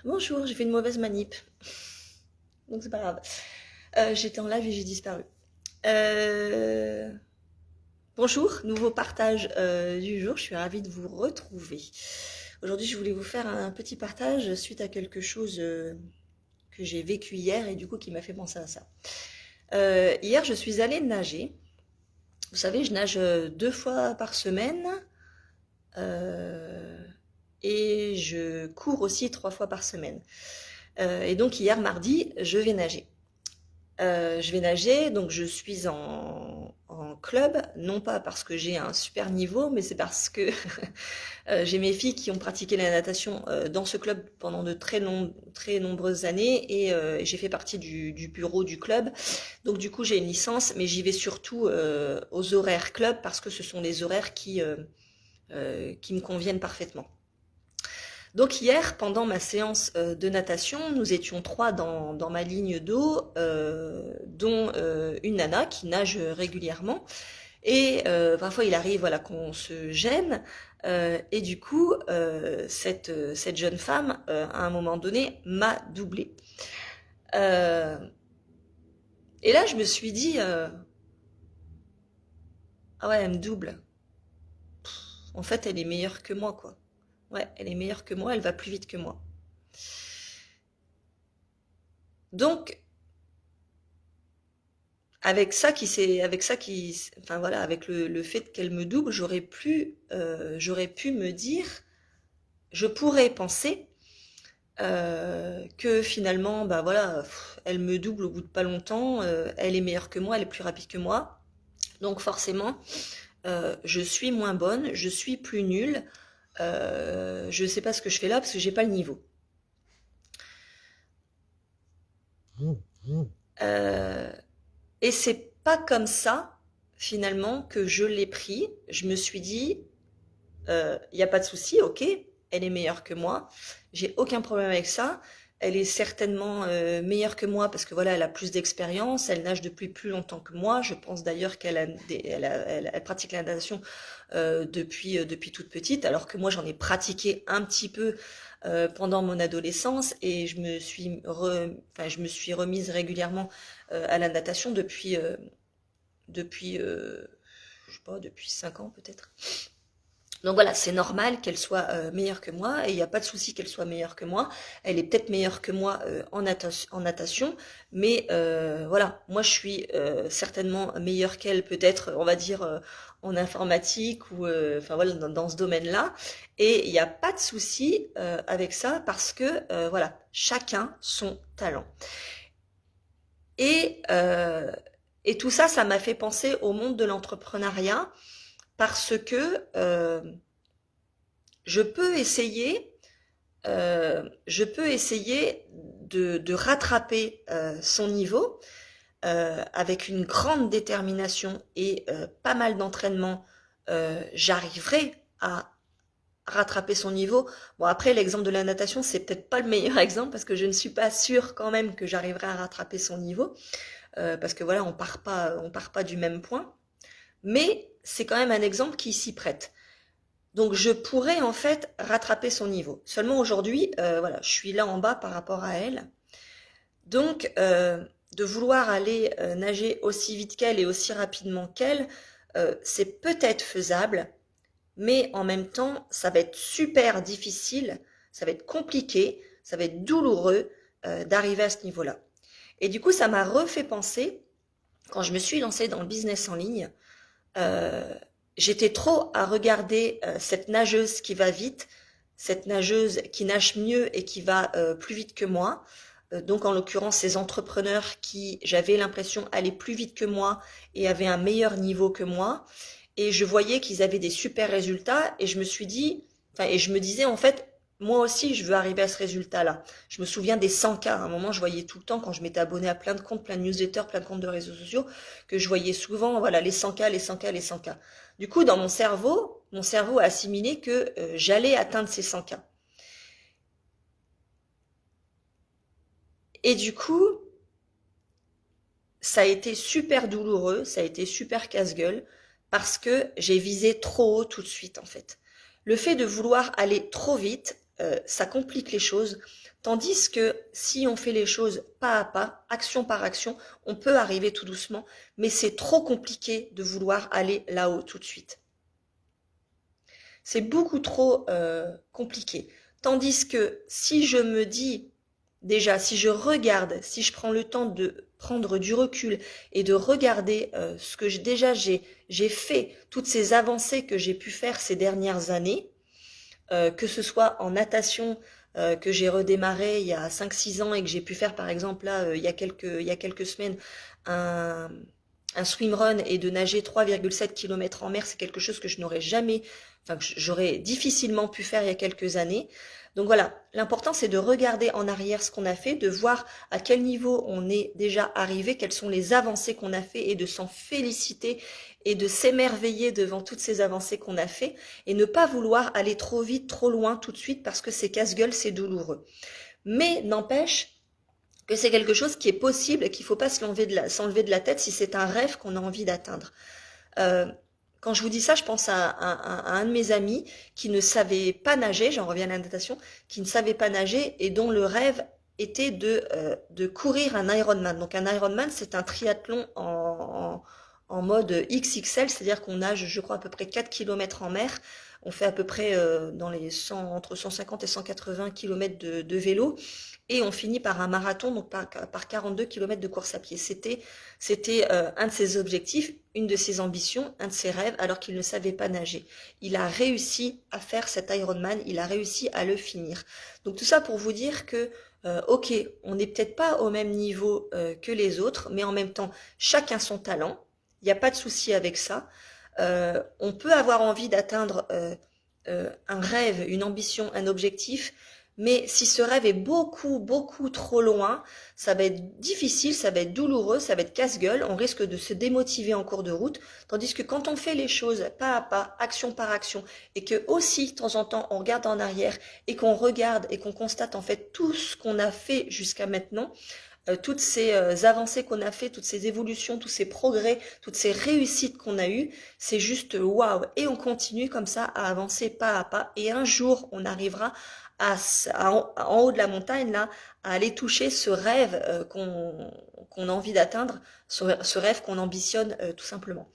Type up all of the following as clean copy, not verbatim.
Bonjour, j'ai fait une mauvaise manip, donc c'est pas grave. J'étais en live et j'ai disparu. Euh, Bonjour, nouveau partage du jour, je suis ravie de vous retrouver. Aujourd'hui, je voulais vous faire un petit partage suite à quelque chose que j'ai vécu hier et du coup qui m'a fait penser à ça. Hier, je suis allée nager. Vous savez, je nage 2 fois par semaine euh, et je cours aussi 3 fois par semaine. Et donc hier, mardi, je vais nager. Je vais nager, donc je suis en club, non pas parce que j'ai un super niveau, mais c'est parce que j'ai mes filles qui ont pratiqué la natation dans ce club pendant de très nombreuses années et j'ai fait partie du bureau du club. Donc du coup j'ai une licence, mais j'y vais surtout aux horaires club parce que ce sont les horaires qui me conviennent parfaitement. Donc hier, pendant ma séance de natation, nous étions trois dans ma ligne d'eau, dont une nana qui nage régulièrement. Et parfois, il arrive voilà, qu'on se gêne. Et du coup, cette jeune femme, à un moment donné, m'a doublée. Euh, et là, je me suis dit, ah ouais, elle me double. En fait, elle est meilleure que moi, quoi. Ouais, elle est meilleure que moi, elle va plus vite que moi. Donc, enfin voilà, avec le fait qu'elle me double, j'aurais pu me dire, je pourrais penser que finalement, bah voilà, elle me double au bout de pas longtemps, elle est meilleure que moi, elle est plus rapide que moi, donc forcément, je suis moins bonne, je suis plus nulle, je sais pas ce que je fais là parce que j'ai pas le niveau. Euh, et c'est pas comme ça finalement que je l'ai pris. Je me suis dit, il n'y a pas de souci, ok, elle est meilleure que moi, j'ai aucun problème avec ça. Elle est certainement meilleure que moi parce que voilà, elle a plus d'expérience, elle nage depuis plus longtemps que moi. Je pense d'ailleurs elle pratique la natation depuis toute petite, alors que moi j'en ai pratiqué un petit peu pendant mon adolescence et je me suis remise régulièrement à la natation depuis je sais pas, depuis 5 ans peut-être. Donc voilà, c'est normal qu'elle soit meilleure que moi et il n'y a pas de souci qu'elle soit meilleure que moi. Elle est peut-être meilleure que moi en natation, mais voilà, moi je suis certainement meilleure qu'elle, peut-être, on va dire, en informatique ou enfin voilà, dans ce domaine-là. Et il n'y a pas de souci avec ça parce que voilà, chacun son talent. Et, euh, et tout ça, ça m'a fait penser au monde de l'entrepreneuriat parce que je peux essayer, de rattraper son niveau avec une grande détermination et pas mal d'entraînement. J'arriverai à rattraper son niveau. Bon, après, l'exemple de la natation, c'est peut-être pas le meilleur exemple parce que je ne suis pas sûre quand même que j'arriverai à rattraper son niveau parce que voilà, on part pas du même point. Mais c'est quand même un exemple qui s'y prête. Donc je pourrais en fait rattraper son niveau. Seulement aujourd'hui, voilà, je suis là en bas par rapport à elle. Donc de vouloir aller nager aussi vite qu'elle et aussi rapidement qu'elle, c'est peut-être faisable, mais en même temps, ça va être super difficile, ça va être compliqué, ça va être douloureux d'arriver à ce niveau-là. Et du coup, ça m'a refait penser, quand je me suis lancée dans le business en ligne, euh, j'étais trop à regarder cette nageuse qui va vite, cette nageuse qui nage mieux et qui va plus vite que moi. Donc en l'occurrence ces entrepreneurs qui, j'avais l'impression, allaient plus vite que moi et avaient un meilleur niveau que moi. Et je voyais qu'ils avaient des super résultats et je me suis dit, enfin, et je me disais en fait, moi aussi je veux arriver à ce résultat-là. Je me souviens des 100K, à un moment je voyais tout le temps quand je m'étais abonnée à plein de comptes, plein de newsletters, plein de comptes de réseaux sociaux, que je voyais souvent, voilà, les 100K, les 100K, les 100K. Du coup, dans mon cerveau a assimilé que j'allais atteindre ces 100K. Et du coup, ça a été super douloureux, ça a été super casse-gueule, parce que j'ai visé trop haut tout de suite, en fait. Le fait de vouloir aller trop vite, ça complique les choses. Tandis que si on fait les choses pas à pas, action par action, on peut arriver tout doucement, mais c'est trop compliqué de vouloir aller là-haut tout de suite. C'est beaucoup trop compliqué. Tandis que si je me dis, déjà, si je regarde, si je prends le temps de prendre du recul et de regarder ce que j'ai fait, toutes ces avancées que j'ai pu faire ces dernières années, que ce soit en natation que j'ai redémarré il y a 5-6 ans et que j'ai pu faire par exemple là il y a quelques semaines un swimrun et de nager 3,7 km en mer, c'est quelque chose que je n'aurais jamais, enfin que j'aurais difficilement pu faire il y a quelques années. Donc voilà, l'important c'est de regarder en arrière ce qu'on a fait, de voir à quel niveau on est déjà arrivé, quelles sont les avancées qu'on a fait et de s'en féliciter et de s'émerveiller devant toutes ces avancées qu'on a fait et ne pas vouloir aller trop vite, trop loin tout de suite parce que c'est casse-gueule, c'est douloureux. Mais n'empêche que c'est quelque chose qui est possible et qu'il ne faut pas s'enlever de la tête si c'est un rêve qu'on a envie d'atteindre. Quand je vous dis ça, je pense à un de mes amis qui ne savait pas nager, j'en reviens à la natation, qui ne savait pas nager et dont le rêve était de courir un Ironman. Donc un Ironman, c'est un triathlon en mode XXL, c'est-à-dire qu'on nage, je crois, à peu près 4 km en mer. On fait à peu près entre 150 et 180 km de vélo. Et on finit par un marathon, donc par 42 km de course à pied. C'était un de ses objectifs, une de ses ambitions, un de ses rêves, alors qu'il ne savait pas nager. Il a réussi à faire cet Ironman, il a réussi à le finir. Donc tout ça pour vous dire que, ok, on n'est peut-être pas au même niveau que les autres, mais en même temps, chacun son talent. Il n'y a pas de souci avec ça. On peut avoir envie d'atteindre un rêve, une ambition, un objectif, mais si ce rêve est beaucoup, beaucoup trop loin, ça va être difficile, ça va être douloureux, ça va être casse-gueule, on risque de se démotiver en cours de route, tandis que quand on fait les choses pas à pas, action par action, et que aussi, de temps en temps, on regarde en arrière, et qu'on regarde et qu'on constate en fait tout ce qu'on a fait jusqu'à maintenant, toutes ces avancées qu'on a fait, toutes ces évolutions, tous ces progrès, toutes ces réussites qu'on a eues, c'est juste waouh. Et on continue comme ça à avancer pas à pas. Et un jour, on arrivera en haut de la montagne, là, à aller toucher ce rêve qu'on a envie d'atteindre, ce rêve qu'on ambitionne tout simplement.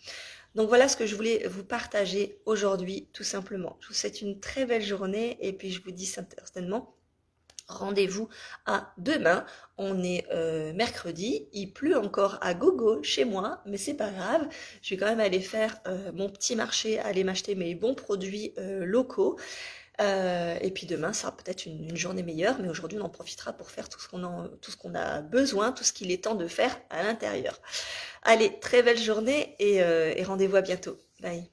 Donc voilà ce que je voulais vous partager aujourd'hui, tout simplement. Je vous souhaite une très belle journée et puis je vous dis certainement rendez-vous à demain. On est mercredi, il pleut encore à gogo chez moi, mais c'est pas grave. Je vais quand même aller faire mon petit marché, aller m'acheter mes bons produits locaux. Et puis demain, ça sera peut-être une journée meilleure, mais aujourd'hui, on en profitera pour faire tout ce qu'on a besoin, tout ce qu'il est temps de faire à l'intérieur. Allez, très belle journée et rendez-vous à bientôt. Bye.